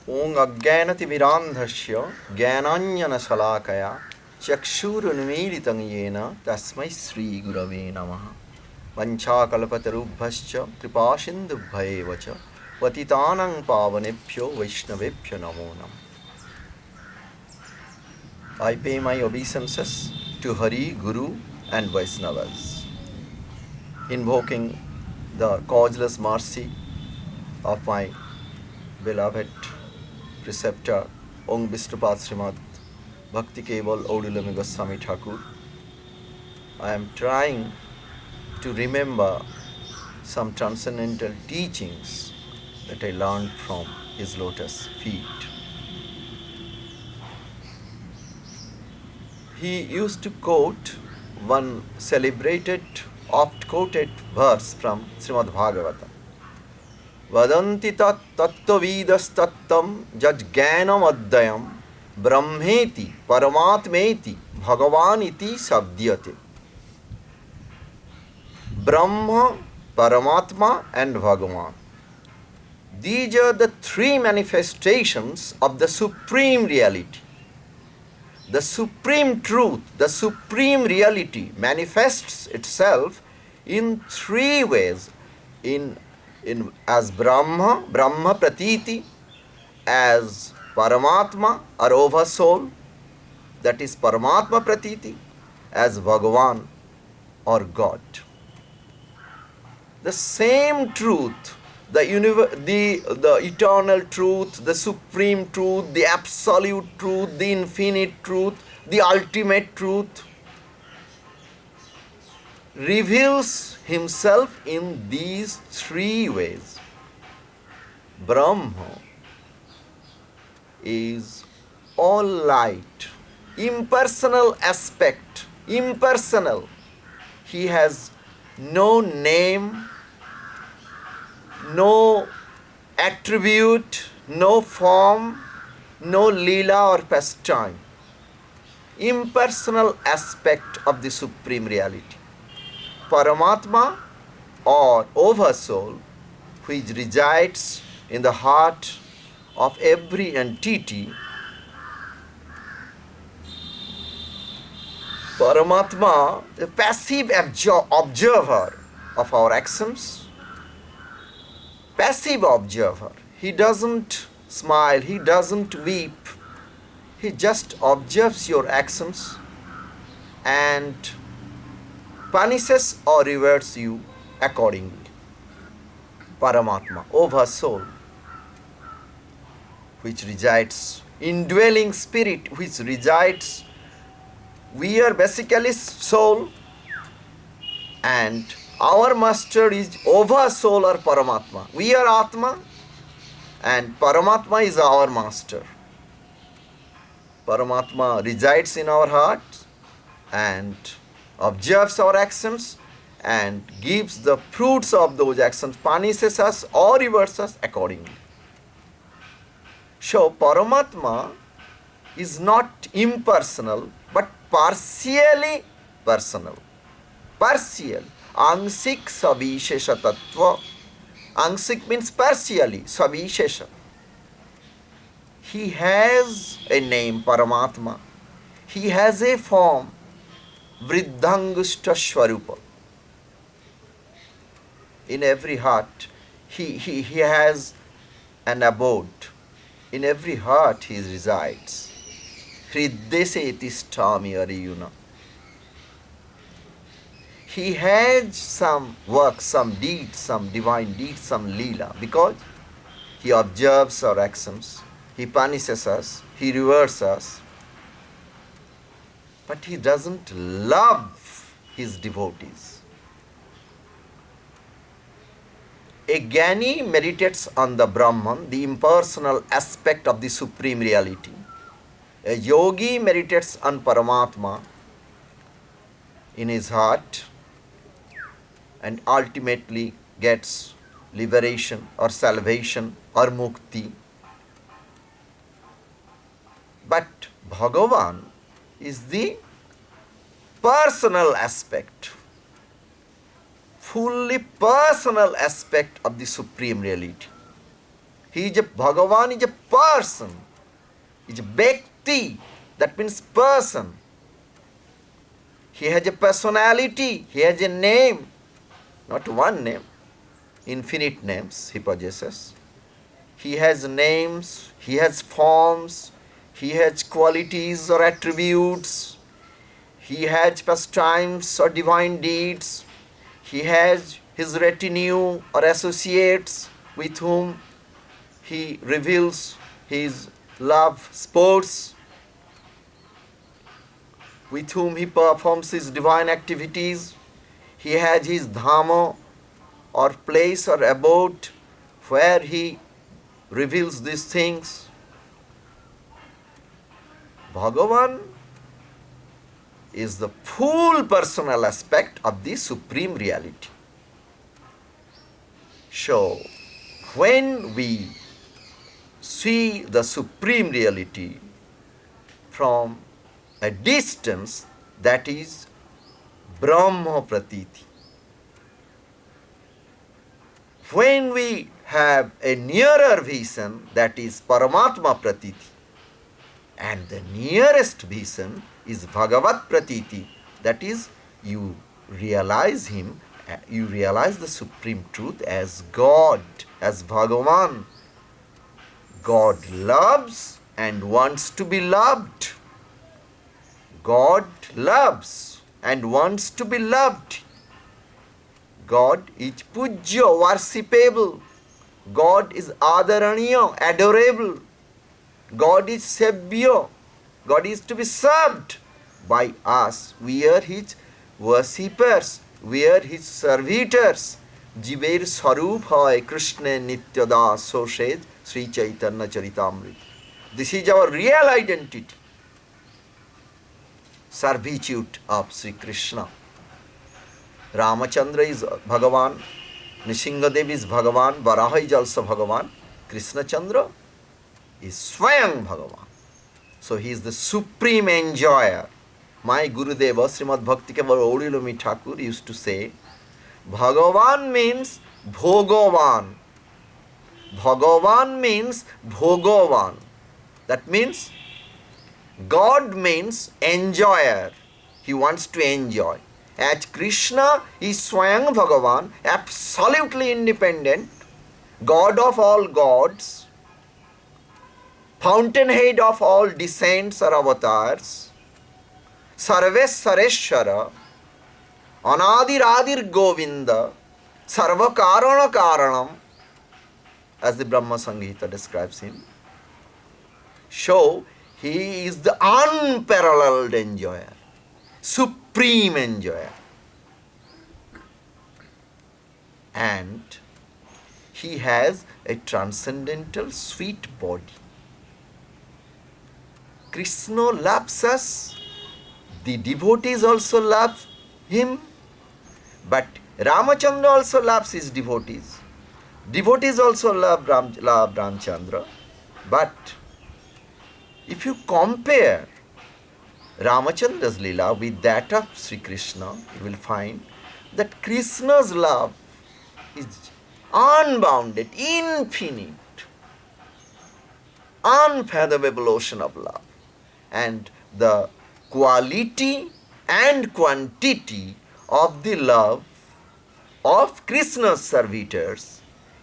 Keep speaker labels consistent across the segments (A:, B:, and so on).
A: Om Ajnanatimirandhasya Jnananjana Chakshurunmilitam Yena Tasmai Sri Gurave Namaha Vanchakalpatarubhascha Kripasindubhyevacha Patitanang Pavanebhyo Vaishnavebhyo Namo Nam. I pay my obeisances to Hari, Guru and Vaishnavas, invoking the causeless mercy of my beloved preceptor, Om Vishnupad Srimad Bhakti Keval Odilami Goswami Thakur. I am trying to remember some transcendental teachings that I learned from his lotus feet. He used to quote one celebrated, oft-quoted verse from Srimad Bhagavatam. Vadanti tat tattvavidas tattam jajganam addayam brahmeti paramatmeti bhagavan iti sabdyate. Brahma, Paramatma and Bhagavan. These are the three manifestations of the Supreme Reality. The Supreme Truth, the Supreme Reality manifests itself in three ways. As Brahma, Brahma Pratiti, as Paramatma or Oversoul, that is Paramatma Pratiti, as Bhagavan or God. The same truth, the eternal truth, the supreme truth, the absolute truth, the infinite truth, the ultimate truth, reveals himself in these three ways. Brahma is all light, impersonal aspect, impersonal. He has no name, no attribute, no form, no leela or pastime. Impersonal aspect of the Supreme Reality. Paramatma or Oversoul, which resides in the heart of every entity. Paramatma, the passive observer of our actions, passive observer. He doesn't smile, he doesn't weep, he just observes your actions and punishes or rewards you accordingly. Paramatma, Oversoul, which resides, indwelling spirit, which resides. We are basically soul, and our master is Oversoul or Paramatma. We are Atma, and Paramatma is our master. Paramatma resides in our heart and observes our actions and gives the fruits of those actions, punishes us or rewards us accordingly. So Paramatma is not impersonal but partially personal. Partial. Angsik savishesha tattva. Angsik means partially, savishesha. He has a name, Paramatma. He has a form, Vriddhangushta Shwarupa. In every heart, he has an abode. In every heart he resides. Hriddese tisthami ariyuna. He has some work, some deeds, some divine deeds, some leela, because he observes our actions, he punishes us, he rewards us, but he doesn't love his devotees. A Jnani meditates on the Brahman, the impersonal aspect of the Supreme Reality. A yogi meditates on Paramatma in his heart and ultimately gets liberation or salvation or mukti. But Bhagavan is the personal aspect, fully personal aspect of the Supreme Reality. He is a Bhagavan is a person. Is a Bhakti. That means person. He has a personality. He has a name. Not one name. Infinite names he possesses. He has names. He has forms. He has qualities or attributes. He has pastimes or divine deeds. He has his retinue or associates with whom he reveals his love sports, with whom he performs his divine activities. He has his dhama or place or abode where he reveals these things. Bhagavan is the full personal aspect of the Supreme Reality. So, when we see the Supreme Reality from a distance, that is Brahma Pratiti. When we have a nearer vision, that is Paramatma Pratiti. And the nearest vision is Bhagavat Pratiti. That is, you realize him, you realize the Supreme Truth as God, as Bhagavan. God loves and wants to be loved. God loves and wants to be loved. God is Pujya, worshipable. God is Adaraniya, adorable. God is Sevya. God is to be served by us. We are his worshippers. We are his servitors. Jiver Sarup hai Krishna Nityada, so says Sri Chaitanya Charitamrita. This is our real identity. Servitude of Sri Krishna. Ramachandra is Bhagavan. Nishingadev is Bhagavan. Varaha is also Bhagavan. Krishna Chandra is Swayam Bhagavan. So he is the supreme enjoyer. My Gurudeva, Srimad Bhakti Keval Odilumi Thakur used to say, Bhagavan means Bhogavan. Bhagavan means Bhogavan. That means God means enjoyer. He wants to enjoy. As Krishna is Swayam Bhagavan, absolutely independent, God of all gods, fountainhead of all descents or avatars, Sarvesvareshwara, Anadir Adir Govinda, Sarva Karana Karanam, as the Brahma Samhita describes him. So, he is the unparalleled enjoyer, supreme enjoyer. And he has a transcendental sweet body. Krishna loves us, the devotees also love him, but Ramachandra also loves his devotees. Devotees also love Ramchandra, but if you compare Ramachandra's Leela with that of Sri Krishna, you will find that Krishna's love is unbounded, infinite, unfathomable ocean of love. And the quality and quantity of the love of Krishna's servitors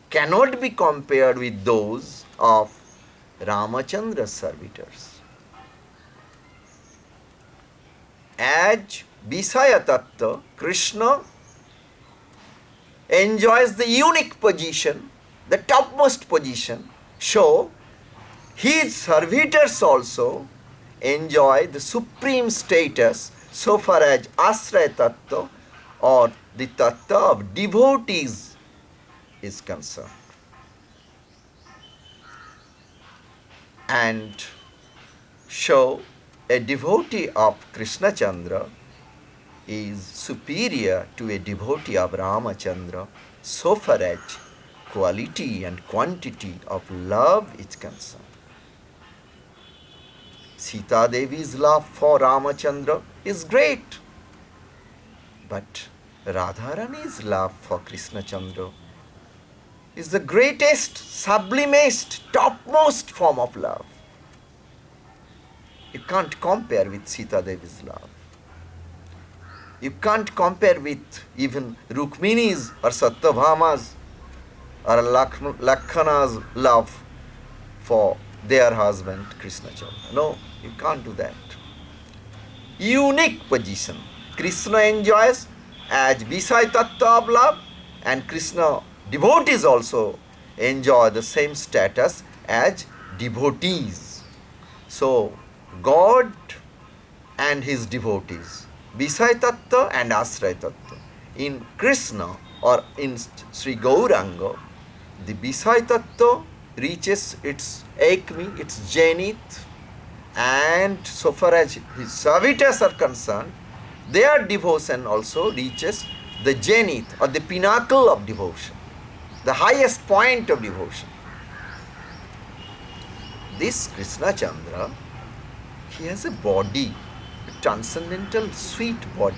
A: cannot be compared with those of Ramachandra's servitors. As Visaya Tattva, Krishna enjoys the unique position, the topmost position. So, his servitors also enjoy the supreme status so far as Asraya Tattva or the Tattva of devotees is concerned. And so, a devotee of Krishna Chandra is superior to a devotee of Ramachandra so far as quality and quantity of love is concerned. Sita Devi's love for Ramachandra is great, but Radharani's love for Krishna Chandra is the greatest, sublimest, topmost form of love. You can't compare with Sita Devi's love. You can't compare with even Rukmini's or Satyabhama's or Lakhana's love for their husband Krishna Chandra. No, you can't do that. Unique position. Krishna enjoys as Visay Tattva of love, and Krishna devotees also enjoy the same status as devotees. So, God and his devotees, Visay Tattva and Asray Tattva. In Krishna or in Sri Gauranga, the Visay Tattva reaches its acme, its zenith, and so far as his servitors are concerned, their devotion also reaches the zenith or the pinnacle of devotion, the highest point of devotion. This Krishna Chandra, he has a body, a transcendental sweet body.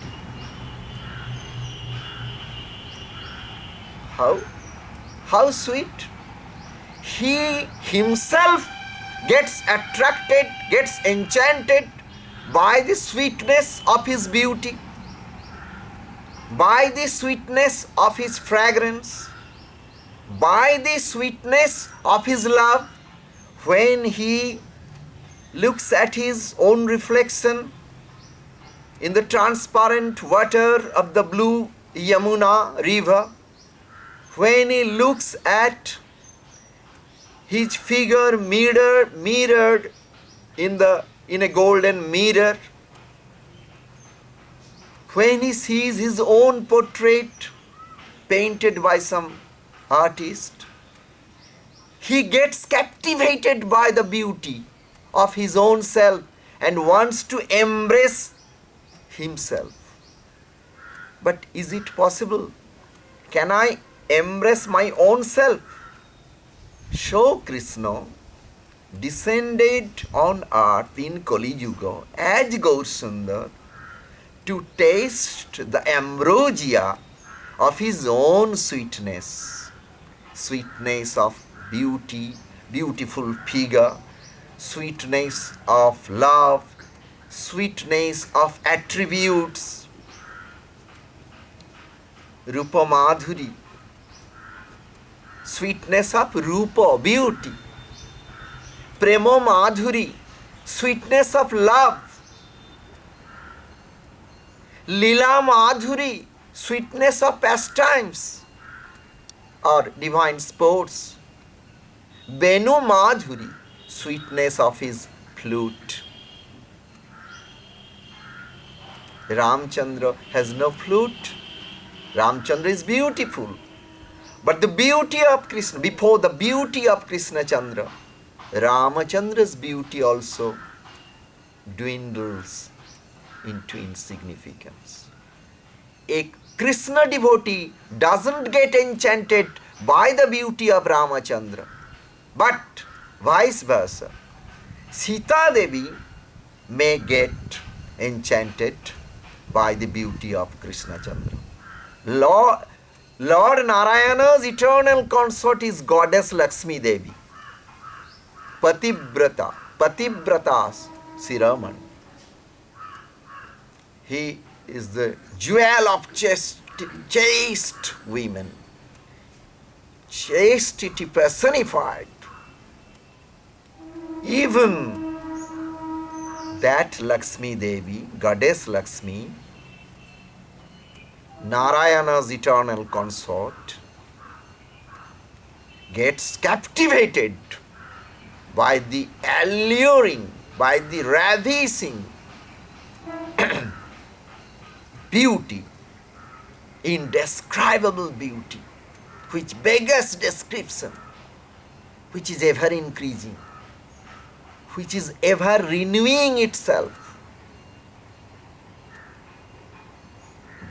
A: How sweet? He himself gets attracted, gets enchanted by the sweetness of his beauty, by the sweetness of his fragrance, by the sweetness of his love. When he looks at his own reflection in the transparent water of the blue Yamuna river, when he looks at his figure mirrored in a golden mirror, when he sees his own portrait painted by some artist, he gets captivated by the beauty of his own self and wants to embrace himself. But is it possible? Can I embrace my own self? So Krishna descended on earth in Kali Yuga as Gaur Sundar to taste the ambrosia of his own sweetness, sweetness of beauty, beautiful figure, sweetness of love, sweetness of attributes, Rupa Madhuri, sweetness of Rupa, beauty, Prema Madhuri, sweetness of love, Lila Madhuri, sweetness of pastimes or divine sports, Venu Madhuri, sweetness of his flute. Ramchandra has no flute. Ramchandra is beautiful. But the beauty of Krishna, before the beauty of Krishna Chandra, Ramachandra's beauty also dwindles into insignificance. A Krishna devotee doesn't get enchanted by the beauty of Ramachandra, but vice versa. Sita Devi may get enchanted by the beauty of Krishna Chandra. Lord Narayana's eternal consort is Goddess Lakshmi Devi, Pativrata's Siraman. He is the jewel of chaste women, chastity personified. Even that Lakshmi Devi, Goddess Lakshmi, Narayana's eternal consort, gets captivated by the alluring, by the ravishing beauty, indescribable beauty, which beggars description, which is ever increasing, which is ever renewing itself.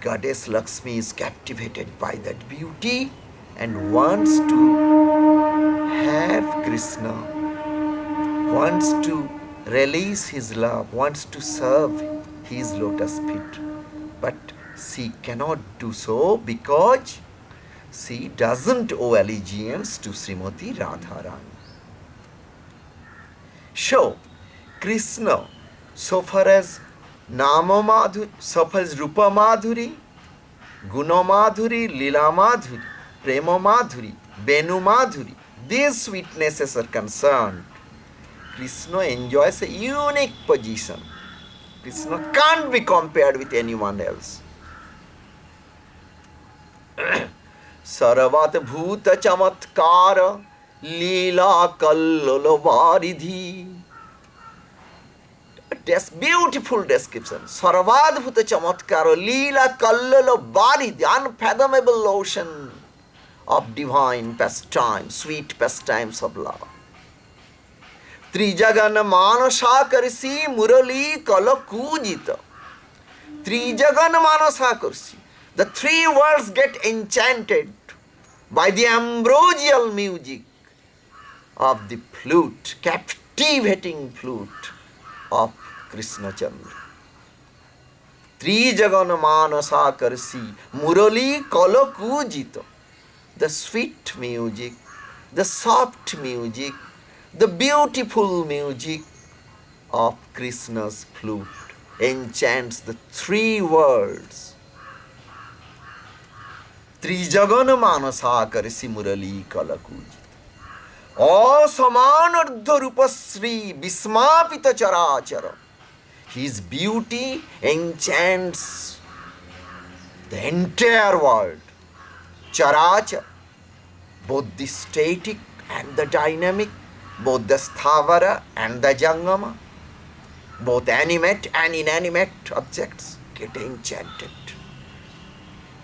A: Goddess Lakshmi is captivated by that beauty and wants to have Krishna, wants to release his love, wants to serve his lotus feet. But she cannot do so because she doesn't owe allegiance to Srimati Radharani. So, Krishna, so far as Nama Madhuri, so far as Rupa Madhuri, Guna Madhuri, Lila Madhuri, Prema Madhuri, Benu Madhuri, these sweetnesses are concerned, Krishna enjoys a unique position. Krishna can't be compared with anyone else. Saravat Bhuta Chamatkara Leela Kallala Varidhi. That's beautiful description. Sarvadbhuta Chamatkara Leela Kallala Varidhi, unfathomable ocean of divine pastime, sweet pastimes of love. Trijagan Manasa Karsi Murali Kala Kujita. Trijagan Manasa Karsi. The three worlds get enchanted by the ambrosial music of the flute, captivating flute of Krishna Chandra. Trijagan Manasa Karsi Murali Kala Kujita. The sweet music, the soft music, the beautiful music of Krishna's flute enchants the three worlds. Trijagana manasa karisi murali kalakujit. Asamanardha rupa sri vismapita charachara. His beauty enchants the entire world. Charachara, both the static and the dynamic, both the sthavara and the jangama, both animate and inanimate objects get enchanted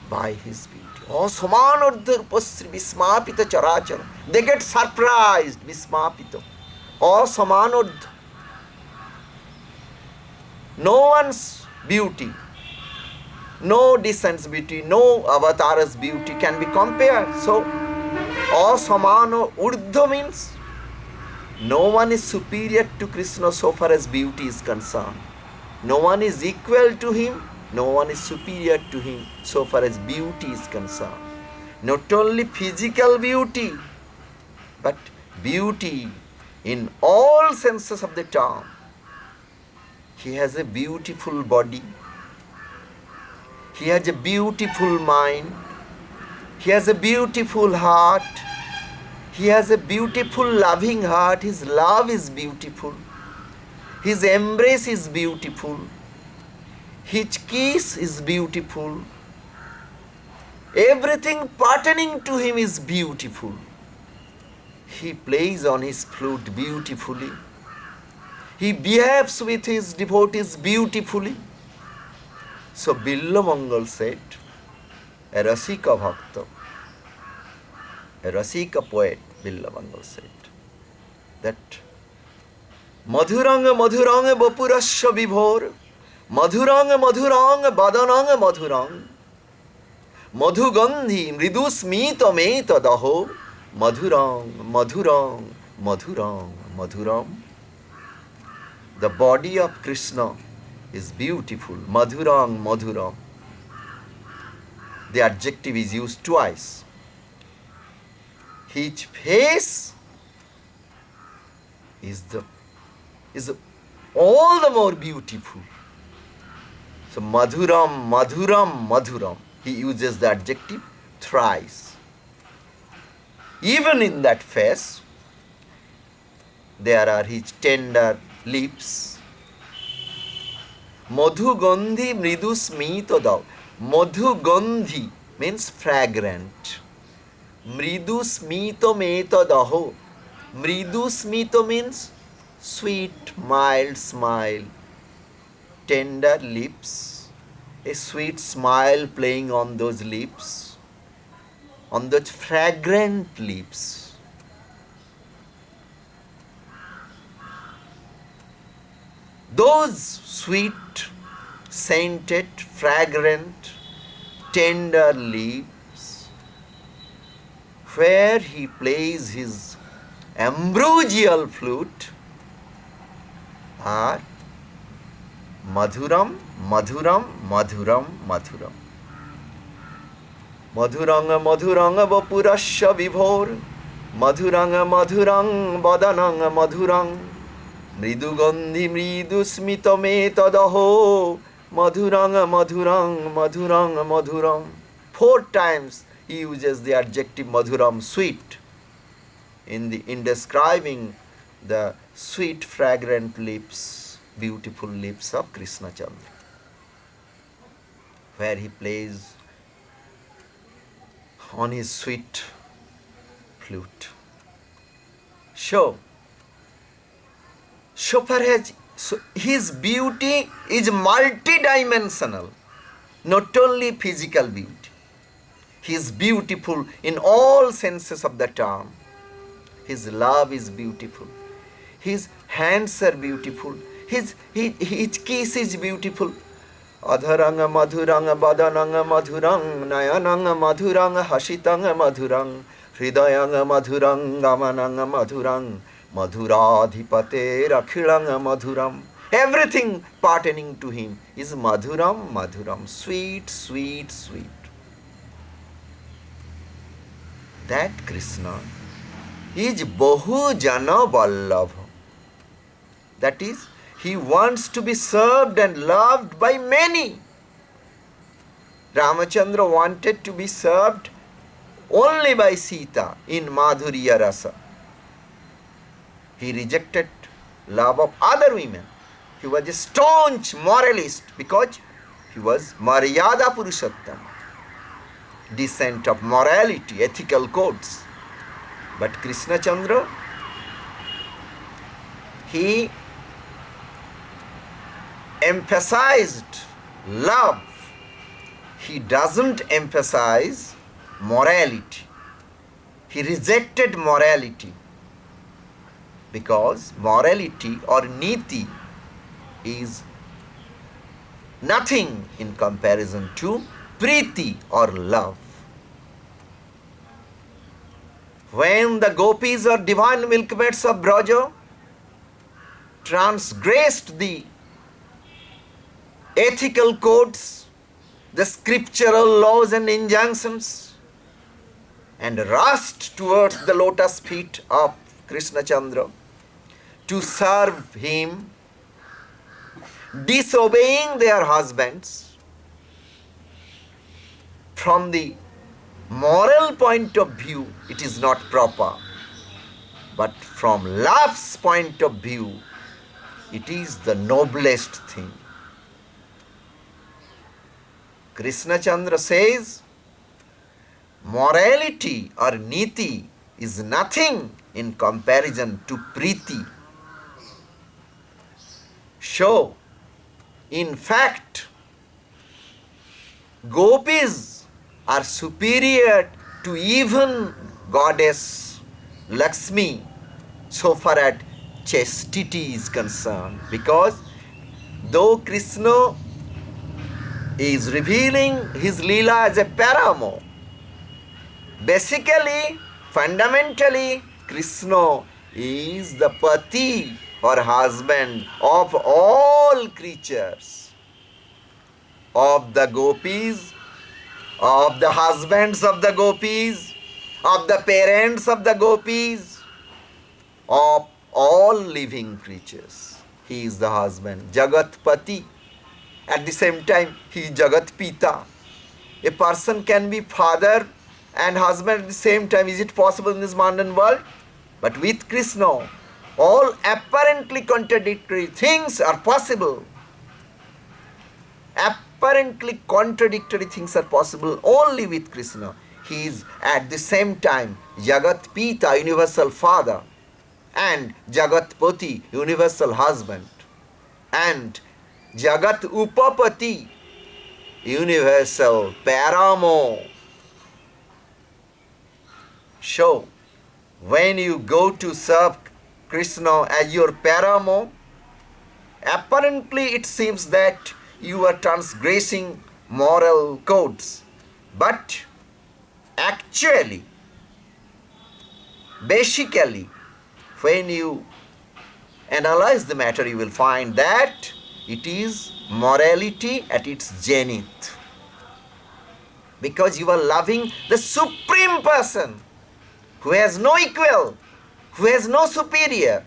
A: by his beauty. Oh, Samanardha Rupasri Vismapita Charachara. They get surprised, Vismapita. Oh, Samanardha. No one's beauty, no descent's beauty, no avatar's beauty can be compared. So, Asamano Urdhva means no one is superior to Krishna so far as beauty is concerned. No one is equal to him, no one is superior to him so far as beauty is concerned. Not only physical beauty, but beauty in all senses of the term. He has a beautiful body. He has a beautiful mind. He has a beautiful heart. He has a beautiful loving heart. His love is beautiful. His embrace is beautiful. His kiss is beautiful. Everything pertaining to him is beautiful. He plays on his flute beautifully. He behaves with his devotees beautifully. So Billamangal said, a Rasika Bhakta, a Rasika poet, Billamangal said, that Madhuranga Madhuranga Bapurasya Vibhor, Madhuranga Madhuranga Badananga Madhurang, Madhugandhi Mridusmita Meta Daho, Madhurang, Madhurang, Madhurang, Madhuram. The body of Krishna is beautiful, Madhurang, Madhuram. The adjective is used twice. His face is all the more beautiful. So Madhuram, Madhuram, Madhuram. He uses the adjective thrice. Even in that face, there are his tender lips. Madhu Gandhi Mridu Smita Dav. Madhu Gandhi means fragrant. Mridu Smita Meta Daho. Mridu Smita means sweet, mild smile. Tender lips. A sweet smile playing on those lips. On those fragrant lips. Those sweet, scented, fragrant, tender lips, where he plays his ambrosial flute, are Madhuram, Madhuram, Madhuram, Madhuram. Madhurang madhurang vapurasya vibhor, madhurang madhurang vadanang madhurang, mridu gandhi mridu smitame tadaho, madhurang madhurang madhurang madhuram. 4 times he uses the adjective madhuram, sweet, in describing the sweet fragrant lips, beautiful lips of Krishna Chandra, where he plays on his sweet flute. So far as his beauty is multidimensional, not only physical beauty. He is beautiful in all senses of the term. His love is beautiful. His hands are beautiful. His kiss is beautiful. Adharanga madhuranga badananga madhurang nayananga madhuranga hashitanga madhurang hridayanga madhurang gamananga madhurang madhuradhipate rakhilanga madhuram. Everything pertaining to him is madhuram, madhuram, sweet, sweet, sweet. That Krishna is Bahujana Vallabha. That is, he wants to be served and loved by many. Ramachandra wanted to be served only by Sita in Madhurya Rasa. He rejected love of other women. He was a staunch moralist because he was Maryada Purushottama, descent of morality, ethical codes. But Krishna Chandra, he emphasized love. He doesn't emphasize morality. He rejected morality because morality or niti is nothing in comparison to priti or love. When the gopis or divine milkmaids of Braja transgressed the ethical codes, the scriptural laws and injunctions, and rushed towards the lotus feet of Krishna Chandra to serve him, disobeying their husbands, from the moral point of view, it is not proper. But from love's point of view, it is the noblest thing. Krishna Chandra says, morality or niti is nothing in comparison to priti. So, in fact, gopis are superior to even goddess Lakshmi so far as chastity is concerned, because though Krishna is revealing his Leela as a paramo, basically, fundamentally, Krishna is the pati or husband of all creatures, of the gopis, of the husbands of the gopis, of the parents of the gopis, of all living creatures. He is the husband, Jagat Pati. At the same time, he is Jagat Pita. A person can be father and husband at the same time. Is it possible in this modern world? But with Krishna, all apparently contradictory things are possible. Apparently contradictory things are possible only with Krishna. He is at the same time Jagat Pita, universal father, and Jagat Pati, universal husband, and Jagat Upapati, universal paramo. So, when you go to serve Krishna as your paramo, apparently it seems that you are transgressing moral codes. But actually, basically, when you analyze the matter, you will find that it is morality at its zenith. because you are loving the Supreme Person who has no equal, who has no superior,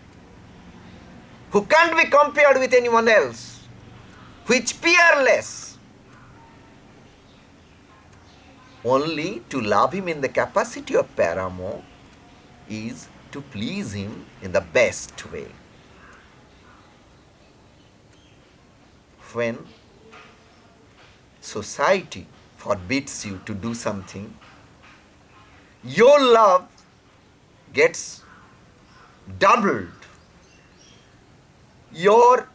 A: who can't be compared with anyone else, who is peerless. Only to love him in the capacity of paramour is to please him in the best way. When society forbids you to do something, your love gets doubled. You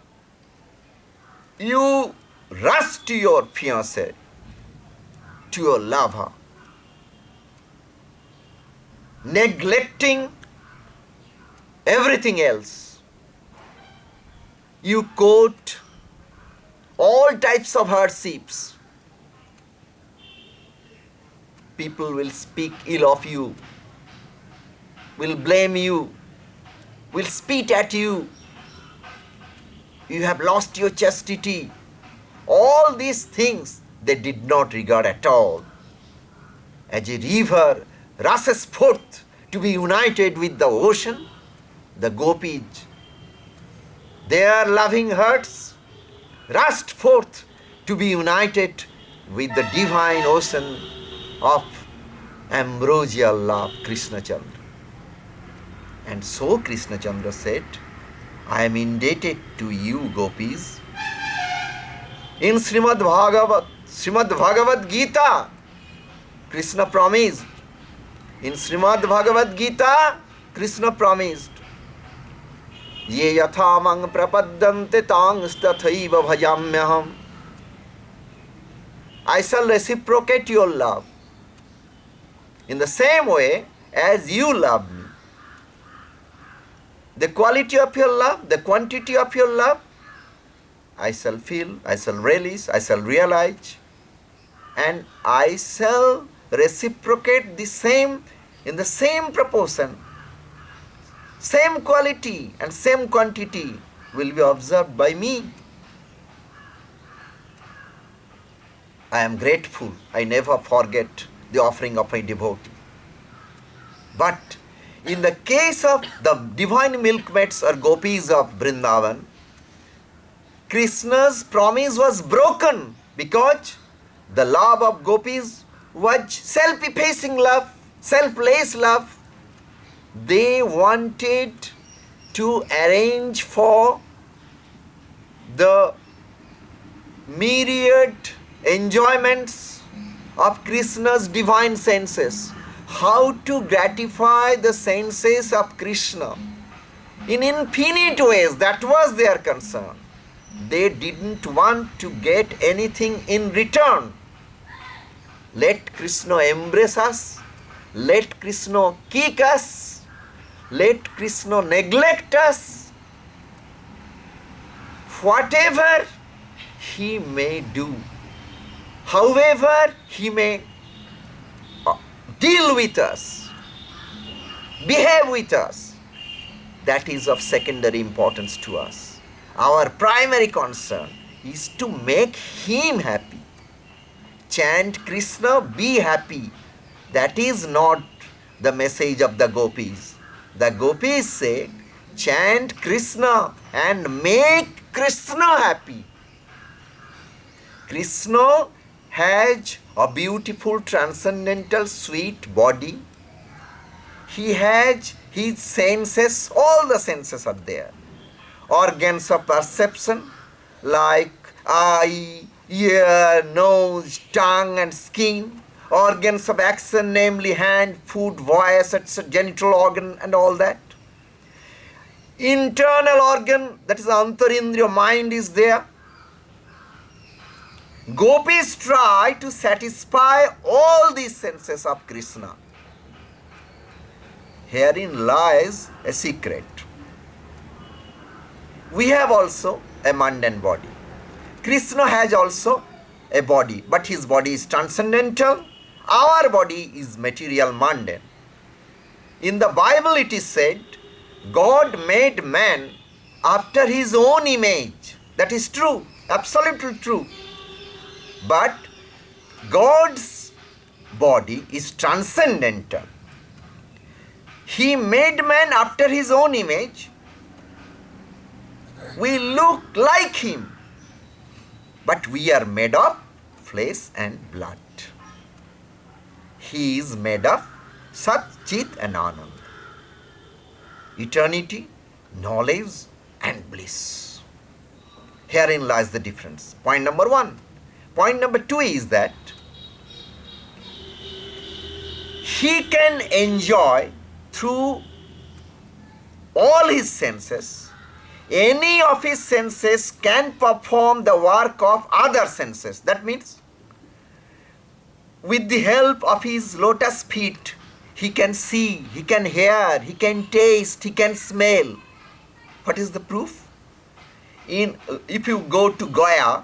A: rush to your fiancé, to your lover, neglecting everything else. You quote all types of hardships. People will speak ill of you, will blame you, will spit at you. You have lost your chastity. All these things they did not regard at all. As a river rushes forth to be united with the ocean, the gopis, their loving hearts rushed forth to be united with the divine ocean of ambrosial love, Krishna Chandra. And so Krishna Chandra said, I am indebted to you, gopis. In Srimad Bhagavad Gita, Krishna promised. In Srimad Bhagavad Gita, Krishna promised, Ye yatha mang prapaddante tangs tathaiva bhajamyaham. I shall reciprocate your love in the same way as you love me. The quality of your love, the quantity of your love, I shall feel, I shall relish, I shall realize, and I shall reciprocate the same in the same proportion. Same quality and same quantity will be observed by me. I am grateful. I never forget the offering of my devotee. But in the case of the divine milkmaids or gopis of Vrindavan, Krishna's promise was broken because the love of gopis was self-effacing love, selfless love. They wanted to arrange for the myriad enjoyments of Krishna's divine senses, how to gratify the senses of Krishna in infinite ways. That was their concern. They didn't want to get anything in return. Let Krishna embrace us, let Krishna kick us, let Krishna neglect us. Whatever he may do, however he may deal with us, behave with us, that is of secondary importance to us. Our primary concern is to make him happy. Chant Krishna, be happy. That is not the message of the gopis. The gopis say, chant Krishna and make Krishna happy. Krishna has a beautiful, transcendental, sweet body. He has his senses, all the senses are there. Organs of perception like eye, ear, nose, tongue and skin. Organs of action, namely hand, foot, voice, etc., genital organ and all that. Internal organ, that is antarindriya, mind is there. Gopis try to satisfy all these senses of Krishna. Herein lies a secret. We have also a mundane body. Krishna has also a body, but his body is transcendental. Our body is material, mundane. In the Bible it is said, God made man after his own image. That is true, absolutely true. But God's body is transcendental. He made man after his own image. We look like him, but we are made of flesh and blood. He is made of Sat, Chit and Anand. Eternity, knowledge and bliss. Herein lies the difference. Point number 1. Point number 2 is that he can enjoy through all his senses. Any of his senses can perform the work of other senses. That means with the help of his lotus feet, he can see, he can hear, he can taste, he can smell. What is the proof? If you go to Gaya,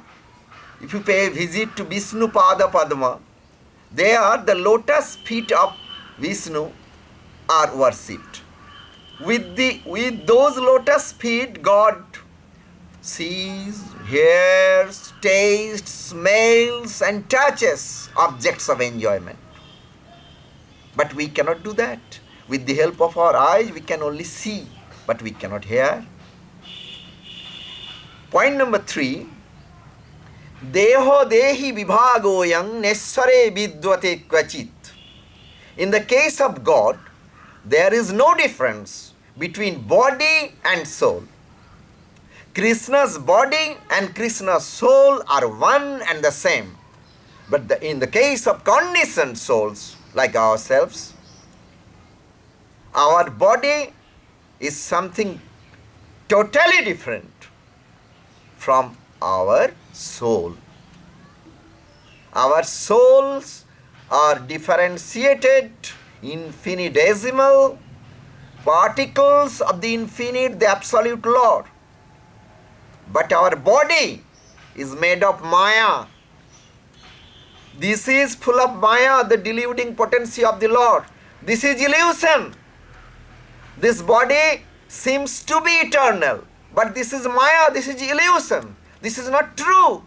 A: if you pay a visit to Vishnu Pada Padma, there the lotus feet of Vishnu are worshipped. With those lotus feet, God sees, hears, tastes, smells and touches objects of enjoyment. But we cannot do that. With the help of our eyes, we can only see, but we cannot hear. Point number 3. Deho dehi vibhagoyam nesware vidvate kvachit. In the case of God, there is no difference between body and soul. Krishna's body and Krishna's soul are one and the same. But in the case of conditioned souls like ourselves, our body is something totally different from our soul. Our souls are differentiated infinitesimal particles of the infinite, the absolute Lord. But our body is made of Maya. This is full of Maya, the deluding potency of the Lord. This is illusion. This body seems to be eternal, but this is Maya, this is illusion. This is not true.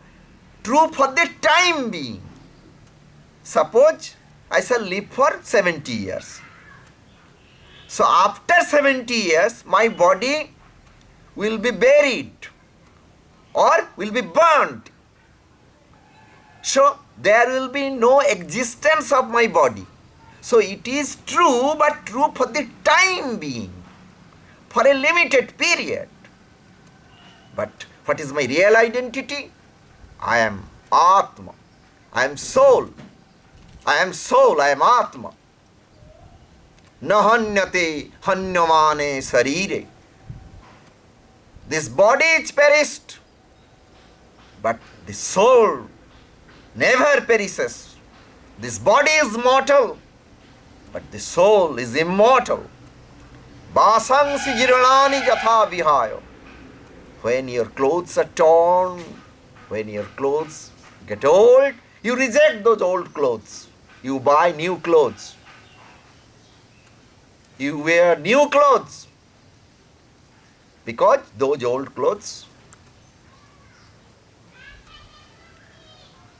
A: True for the time being. Suppose I shall live for 70 years. So after 70 years, my body will be buried or will be burnt. So there will be no existence of my body. So it is true, but true for the time being, for a limited period. But what is my real identity? I am Atma. I am soul. I am soul. I am Atma. Nahanyate hanyamane sarire. This body is perished, but the soul never perishes. This body is mortal, but the soul is immortal. Vasansi jiranani jatha vihayo. When your clothes are torn, when your clothes get old, you reject those old clothes. You buy new clothes. You wear new clothes because those old clothes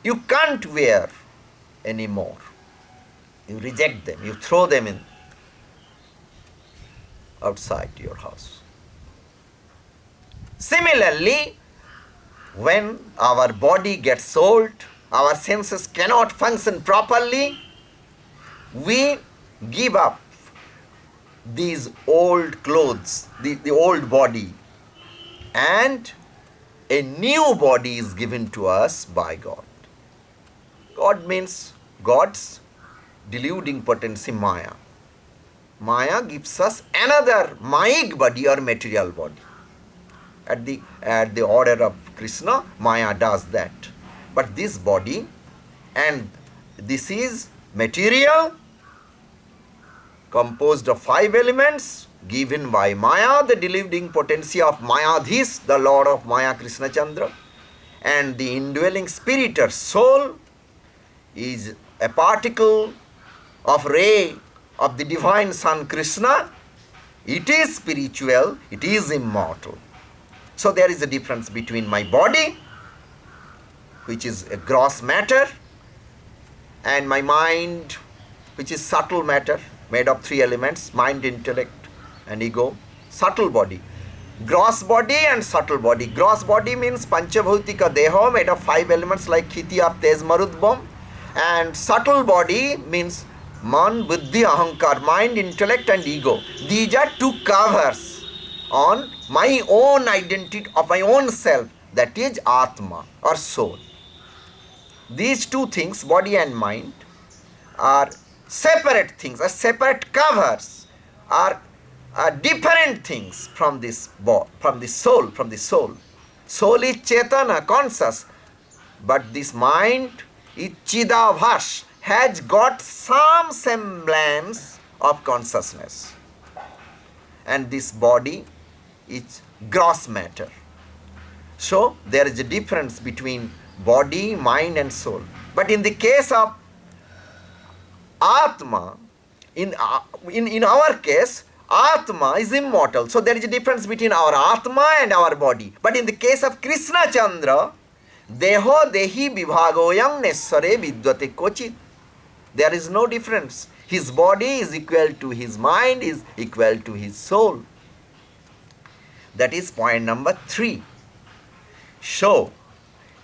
A: you can't wear anymore. You reject them. You throw them in outside your house. Similarly, when our body gets old, our senses cannot function properly, we give up these old clothes, the old body, and a new body is given to us by God. God means God's deluding potency, Maya. Maya gives us another Mayic body or material body. At the order of Krishna, Maya does that. But this body, and this is material, composed of 5 elements, given by Maya, the deluding potency of Mayadhis, the Lord of Maya, Krishna Chandra, and the indwelling spirit or soul is a particle of ray of the divine Son Krishna. It is spiritual, it is immortal. So there is a difference between my body, which is a gross matter, and my mind, which is subtle matter made of three elements: mind, intellect, and ego. Subtle body. Gross body and subtle body. Gross body means Panchabhutika Deho, made of five elements like Khiti of Tej Marut Bomb. And subtle body means Man, Buddhi, Ahankar, mind, intellect, and ego. These are two covers on my own identity of my own self, that is Atma or soul. These two things, body and mind, are separate things, are separate covers, are different things from this from the soul, from the soul. Soul is Chetana, conscious, but this mind is Chidabhash, has got some semblance of consciousness. And this body is gross matter. So there is a difference between body, mind, and soul. But in the case of Atma, in our case, Atma is immortal. So there is a difference between our Atma and our body. But in the case of Krishna Chandra, Deho Dehi Vibhagoyam Nesware Vidvate Kochit. There is no difference. His body is equal to his mind, is equal to his soul. That is point number 3. So,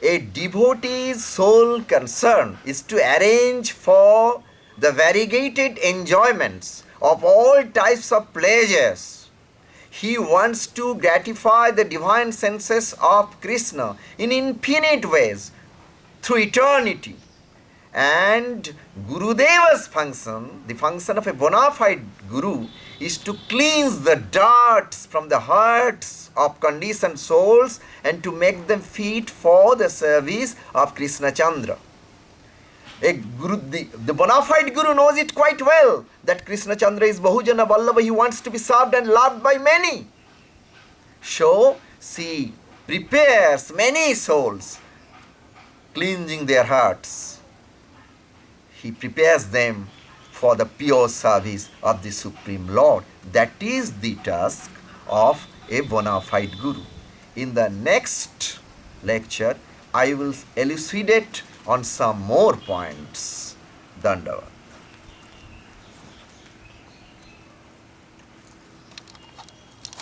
A: a devotee's sole concern is to arrange for the variegated enjoyments of all types of pleasures. He wants to gratify the divine senses of Krishna in infinite ways through eternity. And Gurudeva's function, the function of a bona fide Guru, is to cleanse the dirts from the hearts of conditioned souls and to make them fit for the service of Krishna Chandra. A Guru, the bona fide Guru knows it quite well that Krishna Chandra is Bahujana Vallabha. He wants to be served and loved by many. So, she prepares many souls, cleansing their hearts. He prepares them for the pure service of the Supreme Lord. That is the task of a bona fide Guru. In the next lecture, I will elucidate on some more points. Dandavat.